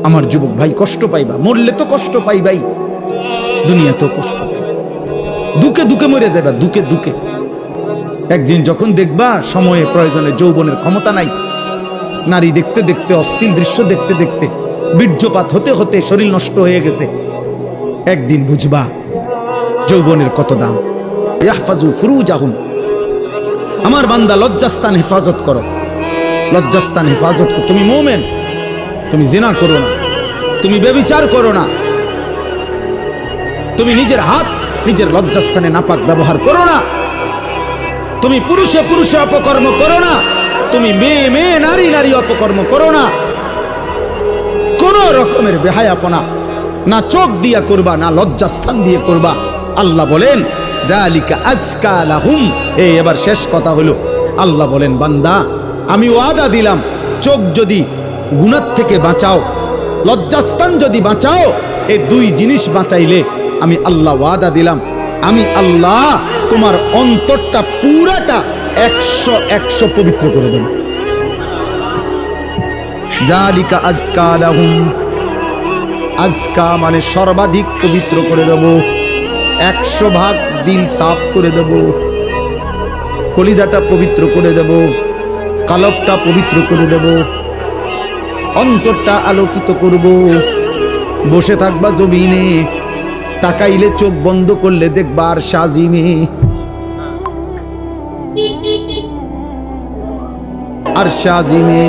আমার যুবক ভাই, কষ্ট পাইবা, মরলে তো কষ্ট পাইবাই, দুনিয়া তো কষ্ট পাই, দুকে দুকে মরে যাবা, দুকে দুকে। একদিন যখন দেখবা সময়ে প্রয়োজনে যৌবনের ক্ষমতা নাই, নারী দেখতে দেখতে, অশ্লীল দৃশ্য দেখতে দেখতে, বীর্যপাত হতে হতে শরীর নষ্ট হয়ে গেছে, একদিন বুঝবা যৌবনের কত দাম। ইয়াহফাজু ফুরুজাহুম, আমার বান্দা লজ্জাস্থান হেফাজত করো, লজ্জাস্থান হেফাজত করো। তুমি মুমিন, তুমি জিনা করো না, তুমি ব্যভিচার করো না, তুমি নিজের হাত নিজের লজ্জাস্থানে নাপাক ব্যবহার করো না, তুমি পুরুষে পুরুষে অপকর্ম করো না, তুমি মেয়ে মেয়ে নারী নারী অপকর্ম করো না, কোন রকমের বেহায়াপনা না চোখ দিয়া করবা, না লজ্জাস্থান দিয়ে করবা। আল্লাহ বলেন যালিকা আজকা লাহুম। এই এবার শেষ কথা হলো, আল্লাহ বলেন বান্দা আমি ওয়াদা দিলাম, চোখ যদি গুনাহ থেকে বাঁচাও, লজ্জাস্থান যদি বাঁচাও, এই দুই জিনিস বাঁচাইলে আমি আল্লাহ ওয়াদা দিলাম, আমি আল্লাহ তোমার অন্তরটা পুরাটা 100 পবিত্র করে দেব। যালিকা আজকা লাহুম, আজকা মানে সর্বাধিক পবিত্র করে দেব, 100 ভাগ দিল সাফ করে দেব, কলিজাটা পবিত্র করে দেব, কালবটা পবিত্র করে দেব, অন্তরটা আলোকিত করব। বসে থাকবা জমিনে, তাকাইলে চোখ বন্ধ করলে দেখবা আর সাজিমে, আর সাজিমে